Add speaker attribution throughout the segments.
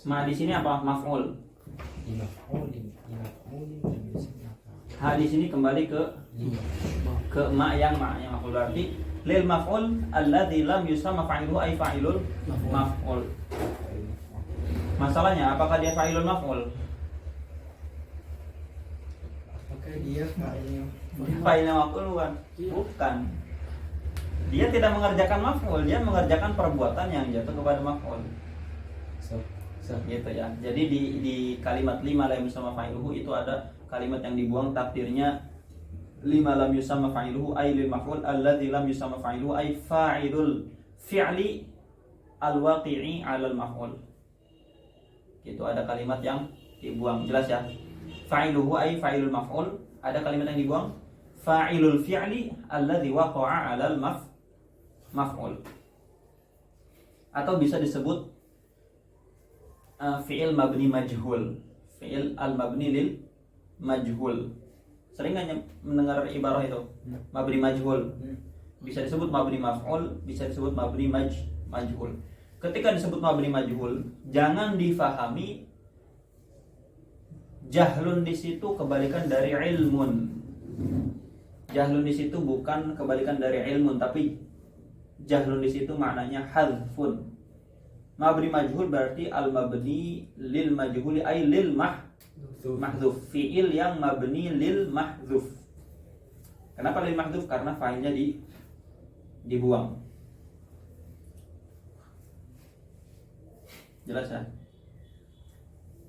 Speaker 1: Ma di sini apa? Maf'ul.
Speaker 2: Maf'ulin dan biasanya apa?
Speaker 1: Ha di sini kembali ke ma yang maf'ul, berarti lil maf'ul alladzi lam yusamma fa'iluhu ay fa'ilul maf'ul. Masalahnya apakah dia fa'ilul maf'ul?
Speaker 2: Apakah dia
Speaker 1: Fa'ilnya maf'ul bukan? Bukan. Dia tidak mengerjakan maf'ul, dia mengerjakan perbuatan yang jatuh kepada maf'ul. Gitu ya. Jadi di kalimat lima lam yusamma fa'iluhu itu ada kalimat yang dibuang takdirnya lima lam yusamma fa'iluhu ay lil maf'ul alladzi lam yusamma fa'iluhu ay fa'ilul fi'li al-waqi'i 'alal maf'ul. Gitu, ada kalimat yang dibuang. Jelas ya? Fa'iluhu ay fa'ilul maf'ul, ada kalimat yang dibuang fa'ilul fi'li alladzi waqa'a 'alal maf'ul. Atau bisa disebut fi'il mabni majhul, fi'il al-mabni lil majhul. Sering nggak mendengar ibarah itu? Mabni majhul. Bisa disebut mabni maf'ul, bisa disebut mabni majhul. Ketika disebut mabni majhul, jangan difahami jahlun di situ kebalikan dari ilmun. Jahlun di situ bukan kebalikan dari ilmun, tapi jahlun di situ maknanya hadzfun. Mabni majhul berarti al-mabni lil majhuli ay lil mahdzuf. Fi'il yang mabni lil mahdzuf. Kenapa lil mahdzuf? Karena fa'ilnya dibuang. Jelas ya?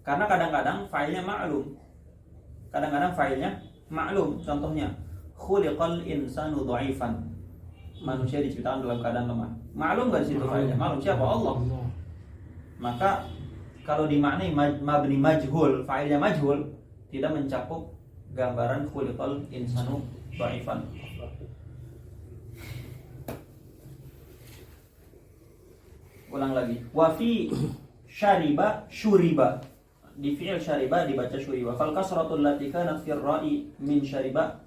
Speaker 1: Karena kadang-kadang fa'ilnya ma'lum. Kadang-kadang fa'ilnya ma'lum. Contohnya, khuliqal insanu dha'ifan. Manusia diciptakan dalam keadaan lemah. Ma'lum enggak di situ fa'ilnya? Ma'lum. Siapa? Allah. Maka kalau dimaknai mabni majhul, fa'ilnya majhul, tidak mencakup gambaran khuliqal insanu dha'ifan. Ulang lagi. Wa fi syariba syuriba. Di fi'il syariba dibaca syuriba. Fal kasratul lati kanat fir ra'i min syariba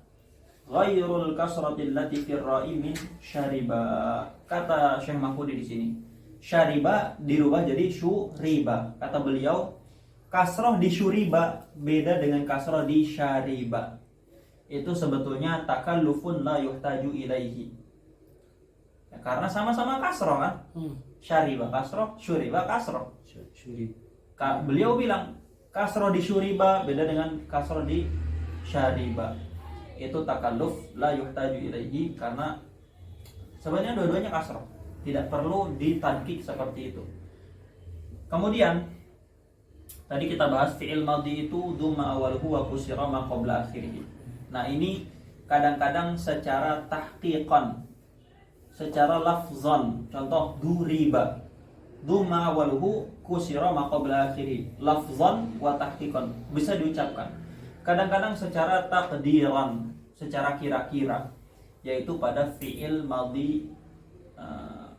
Speaker 1: ghairul kasratil lati fir ra'i min syariba. Kata Syekh Mahfudi di sini. Syariba dirubah jadi syuriba. Kata beliau, kasroh di syuriba beda dengan kasroh di syariba. Itu sebetulnya takallufun la yuhtaju ilaihi. Ya, karena sama-sama kasroh kan? Syariba kasroh, syuriba kasroh. Beliau bilang kasroh di syuriba beda dengan kasroh di syariba. Itu takalluf la yuhtaju ilaihi karena sebenarnya dua-duanya kasroh. Tidak perlu ditadqiq seperti itu. Kemudian tadi kita bahas fi'il madhi itu dhamma awwaluhu wa kusira ma qabla akhirih. Nah, ini kadang-kadang secara tahqiqan, secara lafzan. Contoh duriba. Dhamma awwaluhu kusira ma qabla akhirih. Lafzan wa tahqiqan. Bisa diucapkan. Kadang-kadang secara taqdiran, secara kira-kira, yaitu pada fi'il madhi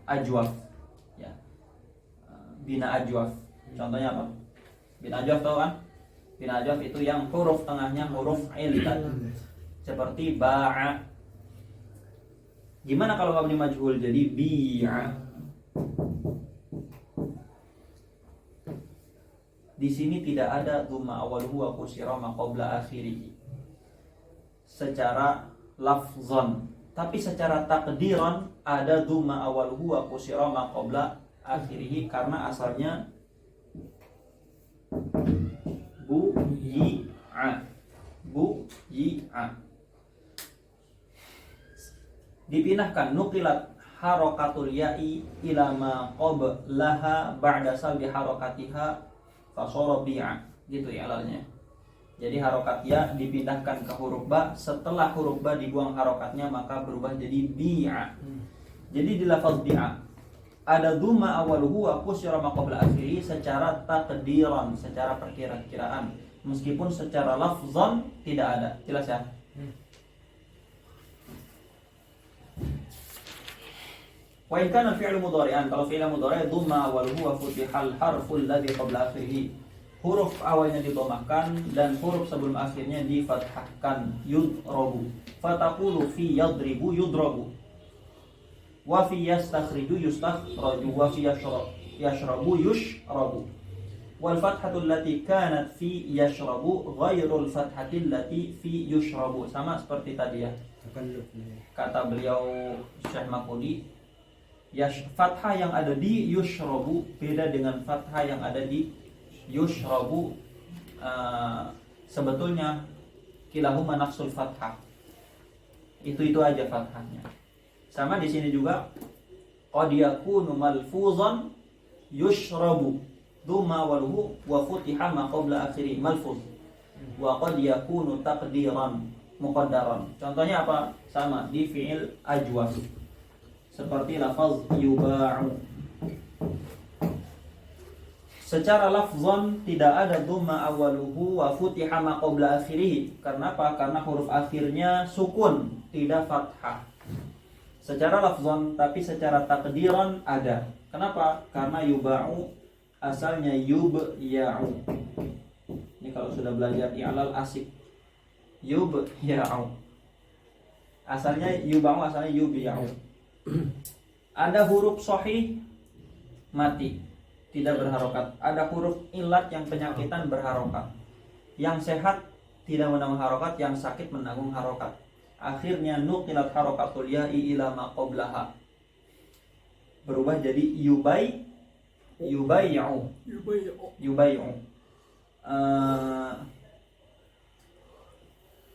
Speaker 1: ajwaf, ya, bina ajwaf. Contohnya apa? Bina ajwaf tahu kan? Bina ajwaf itu yang huruf tengahnya huruf illat, seperti ba'a. Gimana kalau mabni majhul jadi bi'a? Di sini tidak ada dhamma awwaluhu wa kusira ma qabla akhirih secara lafzan. Tapi secara takdiran ada dhamma awwaluhu wa kusira ma qabla akhirih karena asalnya buyi'a. Dipindahkan nuqilat harakatul ya'i ila ma qablaha ba'da salbi harakatiha fasara bi'a. Gitu ya alalnya. Jadi harokat ya dipindahkan ke huruf ba, setelah huruf ba dibuang harokatnya maka berubah jadi bi'a. Jadi di lafaz bi'a ada dhamma awwaluhu wa kusira ma qabla akhirih secara takdiran, secara perkiraan, meskipun secara lafzan tidak ada. Jelas ya? Wa in kana fi'lu mudhari'an, kalau fi'il mudhari' dhamma awwaluhu wa futihal harful ladzi qabla akhirih. Huruf awalnya didhammakan dan huruf sebelum akhirnya difathahkan. Yudrabu. Fataqulu fi yadribu yudrabu. Wa fi yastakhriju yustakhraju. Wa fi yashrabu yushrabu. wal fathatul lati kanat fi yashrabu ghairul fathatil lati fi yushrabu. Sama seperti tadi ya.
Speaker 2: Takalluf nih.
Speaker 1: Kata beliau Syekh Makudi, fathah yang ada di yushrabu beda dengan fathah yang ada di yushrabu. Sebetulnya kilahuma nafsul fathah. Itu aja fathahnya. Sama di sini juga qad yakunu malfuzan yushrabu dhamma waluhu wa futiha ma qabla akhiri malfuz wa qad yakunu taqdiran muqaddaran. Contohnya apa? Sama di fi'il ajwaf. Seperti lafaz yuba'u. Secara lafzan tidak ada dhamma awaluhu wa futiha ma qabla akhirih. Karena apa? Karena huruf akhirnya sukun, tidak fathah. Secara lafzan, tapi secara takdiran ada. Kenapa? Karena yuba'u asalnya yubya'u. Ini kalau sudah belajar i'lal asik. Yubya'u. Asalnya yuba'u, asalnya yubya'u. Ada huruf sahih mati, tidak berharokat. Ada huruf ilat yang penyakitan berharokat. Yang sehat tidak menanggung harokat, yang sakit menanggung harokat. Akhirnya nuqilat harokatul ya'i ila ma qablaha. Berubah jadi yubay'u.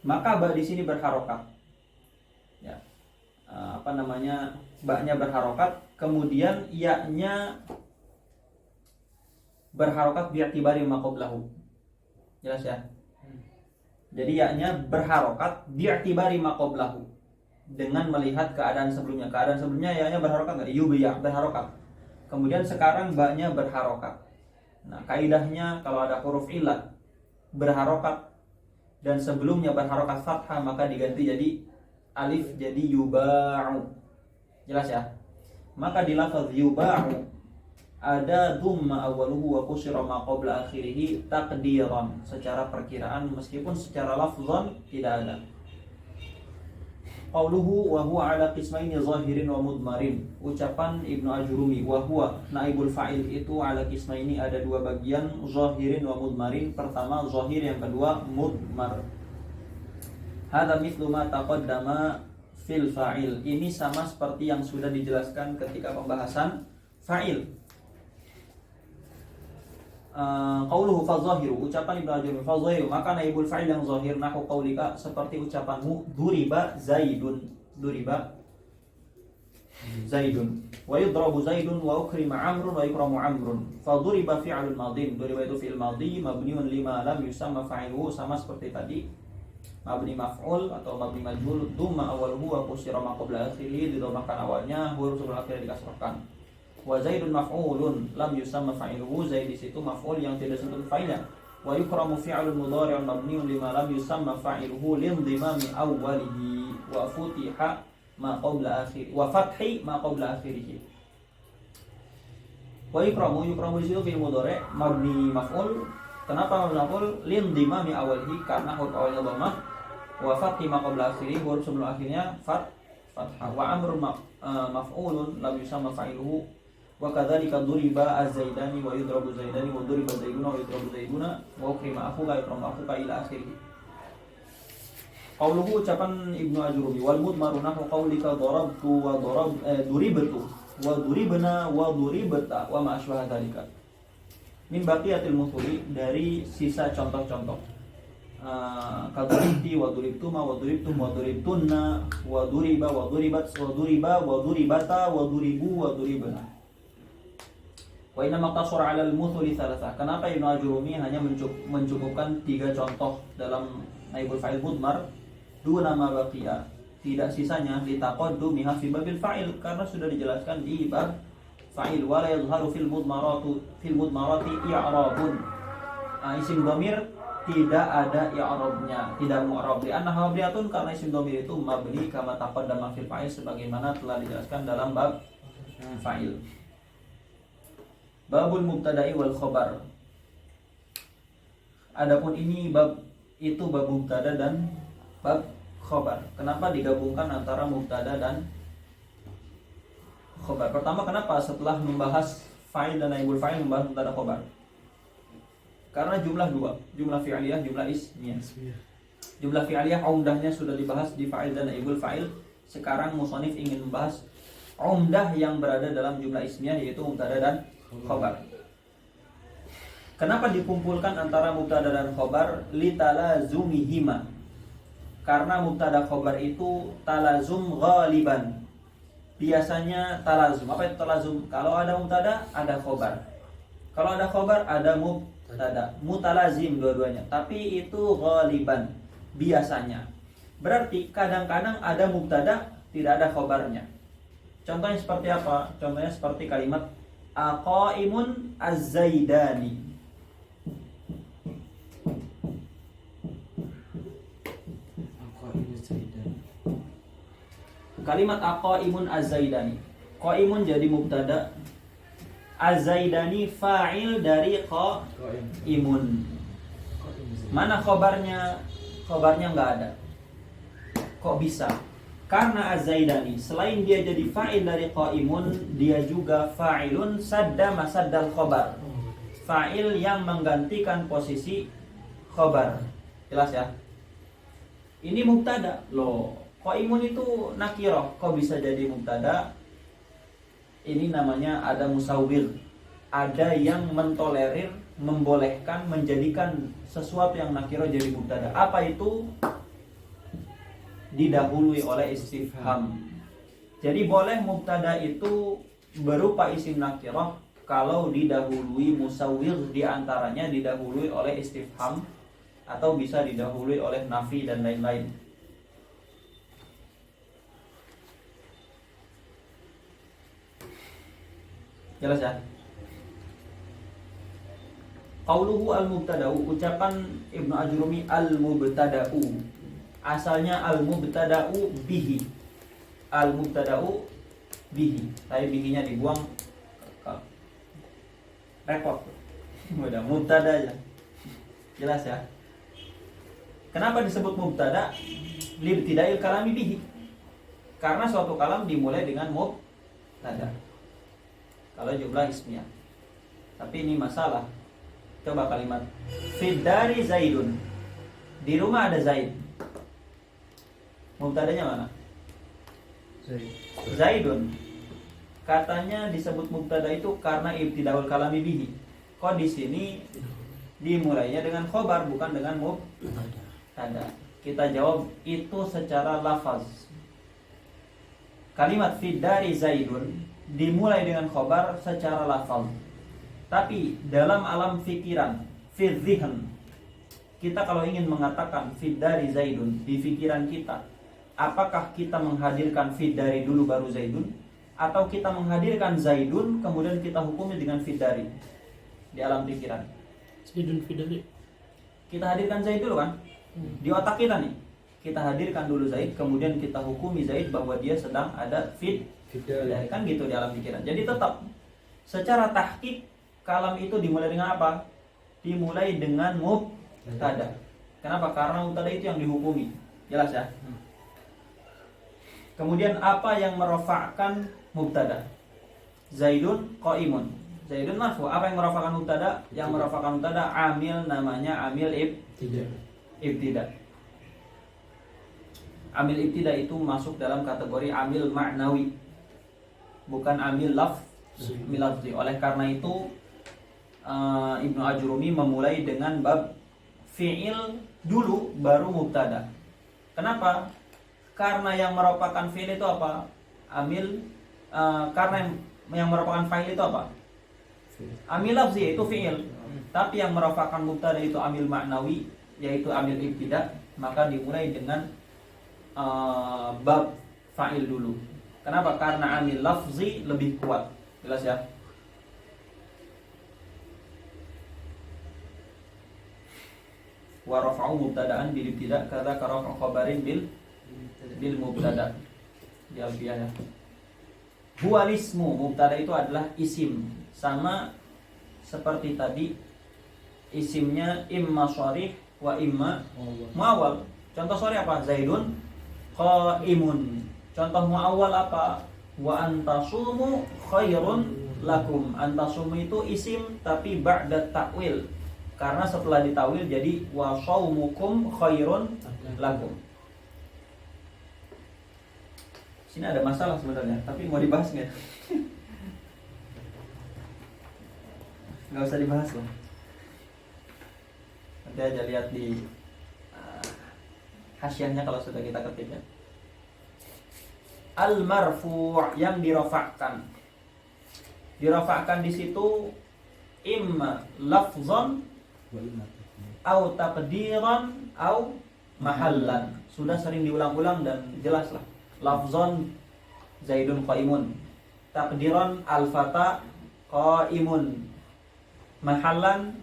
Speaker 1: Maka ba di sini berharokat. Ya. Ba-nya berharokat, kemudian ya-nya berharokat bi'tibari ma qablahu. Jelas ya? Jadi ya-nya berharokat bi'tibari ma qablahu, dengan melihat keadaan sebelumnya. Keadaan sebelumnya ya-nya berharokat enggak? Yubiya berharokat. Kemudian sekarang ba-nya berharokat. Nah, kaidahnya kalau ada huruf ilat berharokat dan sebelumnya berharokat fathah, maka diganti jadi alif, jadi yuba'u. Jelas ya? Maka di lafaz yuba'u ada dhamma awaluhu wa kusira ma qabla akhirih takdiran, secara perkiraan, meskipun secara lafzan tidak ada. Qauluhu wa huwa ala qismaini zahirin wa mudmarin. Ucapan Ibnu Ajurumi, wa huwa naibul fa'il itu ala qismaini, ada dua bagian, zahirin wa mudmarin. Pertama zahir, yang kedua mudmar. Hadza mithlu ma taqaddama fil fa'il. Ini sama seperti yang sudah dijelaskan ketika pembahasan fa'il. Qauluhu fazahiru, ucapan Ibnu Ajurumi fazahiru, maka naibul fa'il yang zahir, nahu qaulika, seperti ucapanmu duriba zaidun, duriba zaidun, wa yudrabu zaidun, wa ukrima amrun, wa yukramu amrun. Fa duriba fi'lun madhin, duriba itu fi'il madhi mabniun lima lam yusamma fa'iluhu, sama seperti tadi, mabni maf'ul atau mabni majhul, dhamma awwaluhu wa kusira ma qabla akhirih, didhammakan awalnya, huruf sebelum akhirnya dikasrahkan. Wa zaidun maf'ulun lam yusamma fa'iluhu, zaid di situ maf'ul yang tidak disebut fa'ilnya. Wa yukramu fi'lun mudhari'un mabniun lima lam yusamma fa'iluhu lindhimami awwalihi wa futiha ma qabla akhir wa fathi ma qabla akhirih. Wa yukramu di situ fi'il mudhari' mabni maf'ul. Kenapa mabni maf'ul? Lindhimami awwalihi, karena huruf awalnya dhammah. Wa fathi ma qabla akhirih, huruf sebelum akhirnya fathah. Wa amrun maf'ulun lam yusamma fa'iluhu. Wa kadzalika duriba az-zaidani wa yudrabu zaidani wa duriba zaiduna wa yudrabu zaiduna wa ukrima akhuka yukramu akhuka ila akhirih. Qauluhu, ucapan Ibnu Ajurumi, wal mudmaru nahu qaulika darabtu wa duribtu wa duribna wa duribta wa ma asbaha dzalika. Min baqiyatil muthuli, dari sisa contoh-contoh. Kaduribti wa duribtuma wa duribtum wa duribtunna wa duriba wa duribat wa duriba wa duribata wa duribu wa duribna. Wa inna maqtasara 'ala al-muthuli thalatha. Kenapa Ibnu Ajurumi hanya mencukupkan 3 contoh dalam naibul fa'il mudmar, duna ma baqiya, tidak sisanya, litaqaddumiha fi babil fa'il, karena sudah dijelaskan di bab fa'il. Wa la yadhharu fil mudmarati i'rabun. Isim dhamir tidak ada i'rabnya, tidak mu'rab. Li'annaha mabniyatun, karena isim dhamir itu mabni kama taqaddama fil fa'il, sebagaimana telah dijelaskan dalam bab fa'il. Babul mubtada'i wal khobar. Adapun ini bab itu bab mubtada dan bab khobar. Kenapa digabungkan antara mubtada dan khobar? Pertama, kenapa setelah membahas fa'il dan naibul fa'il membahas mubtada khobar? Karena jumlah dua, jumlah fi'liyah, jumlah ismiyah.
Speaker 2: Bismillah.
Speaker 1: Jumlah fi'liyah umdahnya sudah dibahas di fa'il dan naibul fa'il. Sekarang musonif ingin membahas umdah yang berada dalam jumlah ismiyah, yaitu mubtada dan khobar. Kenapa dikumpulkan antara mubtada dan khobar? Litalazumihima. Karena mubtada khobar itu talazum ghaliban. Biasanya talazum. Apa itu talazum? Kalau ada mubtada, ada khobar. Kalau ada khobar, ada mubtada. Mutalazim dua-duanya. Tapi itu ghaliban, biasanya. Berarti kadang-kadang ada mubtada, tidak ada khobarnya. Contohnya seperti apa? Contohnya seperti kalimat aqaimun az-zaidani.
Speaker 2: Aku ini Zaidan.
Speaker 1: Kalimat aqaimun az-zaidani. Qaimun jadi mubtada, az-zaidani fa'il dari qaimun. Mana khobarnya? Khobarnya nggak ada. Kok bisa? Karena az-zaidani selain dia jadi fa'il dari qaimun, dia juga fa'ilun sadda masaddal khobar. Fa'il yang menggantikan posisi khobar. Jelas ya? Ini mubtada. Loh, qaimun itu nakirah, kok bisa jadi mubtada? Ini namanya ada musawwir. Ada yang mentolerir, membolehkan, menjadikan sesuatu yang nakirah jadi mubtada. Apa itu? Didahului oleh istifham. Jadi boleh mubtada itu berupa isim nakirah kalau didahului musawwir, diantaranya didahului oleh istifham atau bisa didahului oleh nafi dan lain-lain. Jelas ya? Qauluhu al-mubtada'u, ucapan Ibnu Ajrumi al-mubtada'u. Asalnya al-mubtada'u bihi. Al-mubtada'u bihi. Tapi bihinya dibuang. Repot. Udah mubtada aja. Jelas ya? Kenapa disebut mubtada? Libtida'il kalami bihi. Karena suatu kalam dimulai dengan mubtada. Kalau jumlah ismiyah. Tapi ini masalah. Coba kalimat Fiddari Zaidun. Di rumah ada Zaid. Mubtadanya mana? Zaidun. Katanya disebut mubtada itu karena ibtidaul kalami bihi. Kok di sini dimulainya dengan khobar bukan dengan mubtada? Kita jawab itu secara lafaz. Kalimat Fiddari Zaidun dimulai dengan khobar secara lafaz. Tapi dalam alam fikiran, fidzihn, kita kalau ingin mengatakan Fiddari Zaidun di fikiran kita, apakah kita menghadirkan Fiddari dulu baru Zaidun, atau kita menghadirkan Zaidun kemudian kita hukumi dengan Fiddari di alam pikiran?
Speaker 3: Zaidun Fiddari.
Speaker 1: Kita hadirkan Zaid dulu kan? Di otak kita nih. Kita hadirkan dulu Zaid, kemudian kita hukumi Zaid bahwa dia sedang ada Fiddari. Kan gitu di alam pikiran. Jadi tetap secara tahqiq kalam itu dimulai dengan apa? Dimulai dengan mubtada. Kenapa? Karena mubtada itu yang dihukumi. Jelas ya? Kemudian apa yang merofakkan mubtada? Zaidun qaimun. Zaidun marfu. Apa yang merofakkan mubtada? Yang merofakkan mubtada amil, namanya amil ibtida. Amil ibtida itu masuk dalam kategori amil ma'nawi, bukan amil lafzi. Oleh karena itu Ibnu Ajrumi memulai dengan bab fi'il dulu baru mubtada. Kenapa? Karena yang merupakan fi'il itu apa? Amil. Karena yang merupakan fa'il itu apa? Amil lafzi itu fi'il. Tapi yang merupakan mubtada itu amil ma'nawi, yaitu amil ibtida. Maka dimulai dengan bab fa'il dulu. Kenapa? Karena amil lafzi lebih kuat. Jelas ya? Wa rafa'u mubtada'an bil ibtida' kadza ka raf'u khabarin bil mubtada' di alfiyah ya. Huwa ismu, mubtada itu adalah isim, sama seperti tadi isimnya imma sharih wa imma muawwal. Contoh sharih apa? Zaidun qaimun. Contoh muawwal apa? Wa antasumu khairun lakum. Antasumu itu isim tapi ba'da ta'wil. Karena setelah ditawil jadi wa shaumukum khairun lakum. Sini ada masalah sebenarnya, tapi mau dibahas nggak? Nggak usah dibahas loh. Nanti aja lihat di hasyiahnya kalau sudah kita ketik ya. Al-marfu' yang dirafa'kan. Dirafa'kan di situ imma lafzan au taqdiran au mahallan. Sudah sering diulang-ulang dan jelas lah. Lafzan Zaidun qaimun. Taqdiran al-fata qaimun. Mahallan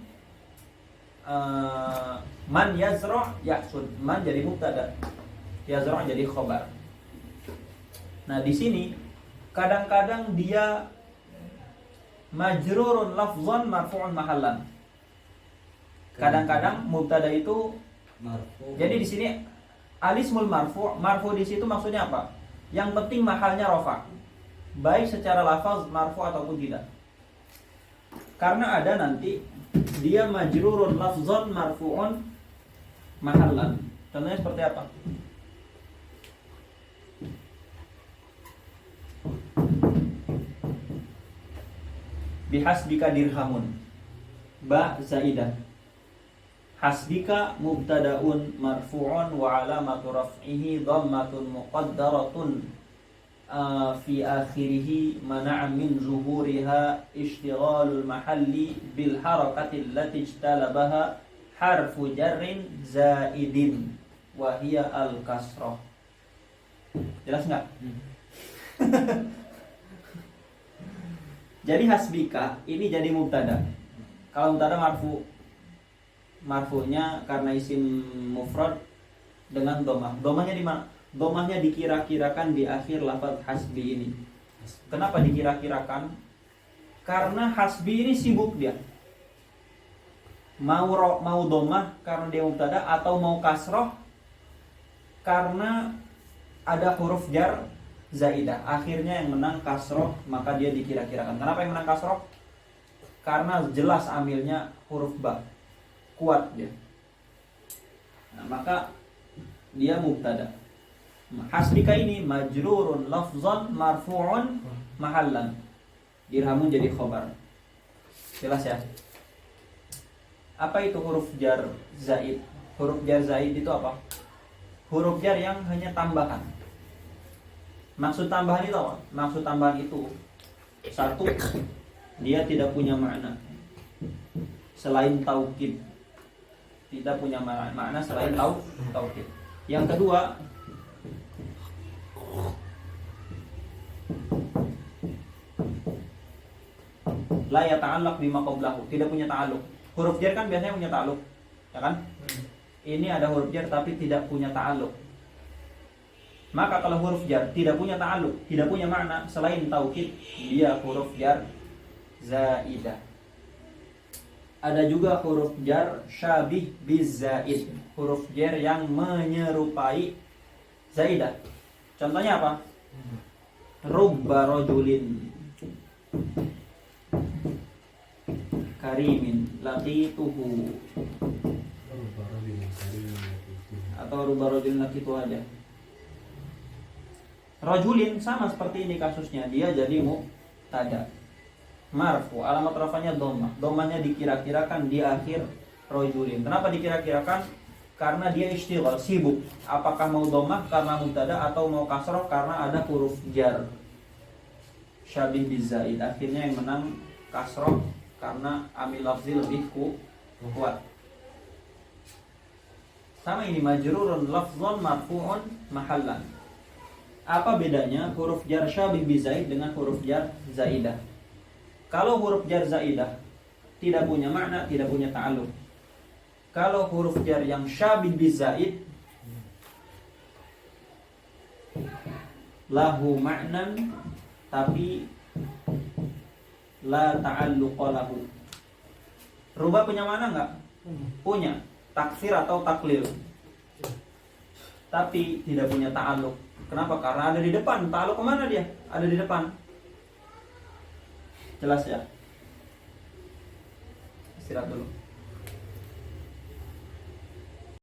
Speaker 1: man yazra' yahsud. Man jadi mubtada, yazra' jadi khabar. Nah, di sini kadang-kadang dia majrurun lafzan marfu'un mahallan. Kadang-kadang mubtada itu
Speaker 2: marfu.
Speaker 1: Jadi di sini alismul marfu di situ maksudnya apa? Yang penting mahalnya rafa. Baik secara lafaz marfu ataupun tidak. Karena ada nanti dia majrurun lafzan marfu'un mahallan. Contohnya seperti apa? Bihasbika dirhamun. Ba zaidah. Hasbika mubtada'un marfu'un wa alamatu raf'ihi dhammatun muqaddaratun fi akhirih mana'a min zuhuriha ishtighalul mahalli bil harakati allati ijtalabaha harfu jarrin zaidin wa hiya al kasrah. Jelas enggak? Jadi hasbika ini jadi mubtada. Kalau mubtada marfu, marfu'nya karena isim mufrad dengan domah. Domahnya di mana? Domahnya dikira-kirakan di akhir lafaz hasbi ini. Kenapa dikira-kirakan? Karena hasbi ini sibuk dia. Mau domah karena dia mubtada atau mau kasroh karena ada huruf jar zaidah. Akhirnya yang menang kasroh, maka dia dikira-kirakan. Kenapa yang menang kasroh? Karena jelas amilnya huruf ba. Kuat dia. Nah, maka dia mubtada. Hasbika ini majrurun lafzan marfu'un mahallan. Dirhamun jadi khobar. Jelas ya? Apa itu huruf jar zaid? Huruf jar zaid itu apa? Huruf jar yang hanya tambahan. Maksud tambahan itu apa? Maksud tambahan itu satu, dia tidak punya makna selain taukid. Tidak punya makna selain taukid. Yang kedua, la yata'allaq bima qablahu, tidak punya ta'alluq. Huruf jar kan biasanya punya ta'alluq, ya kan? Ini ada huruf jar tapi tidak punya ta'alluq. Maka kalau huruf jar tidak punya ta'alluq, tidak punya makna selain taukid, dia huruf jar zaidah. Ada juga huruf jar syabih bizaid, huruf jar yang menyerupai zaidah. Contohnya apa? Rubba rajulin karimin laqituhu, atau rubba rajulin laqituhu aja. Rajulin sama seperti ini kasusnya, dia jadi mubtada. Marfu, alamat rafanya dhammah. Dhammahnya dikira-kirakan di akhir rajulin. Kenapa dikira-kirakan? Karena dia istighal, sibuk. Apakah mau dhammah karena mubtada atau mau kasrah karena ada huruf jar syabih bizaid. Akhirnya yang menang kasrah karena amil lafzi lebih kuat. Sama ini majrurun lafzan marfu'un mahallan. Apa bedanya huruf jar syabih bizaid dengan huruf jar zaidah? Kalau huruf jar zaidah tidak punya makna, tidak punya ta'alluq. Kalau huruf jar yang syabih bizaid lahu ma'nan tapi la ta'alluqa lahu. Rubah punya makna enggak? Punya. Taksir atau taklil. Tapi tidak punya ta'alluq. Kenapa? Karena ada di depan. Ta'alluq kemana dia? Ada di depan. Jelas ya? Istirahat dulu.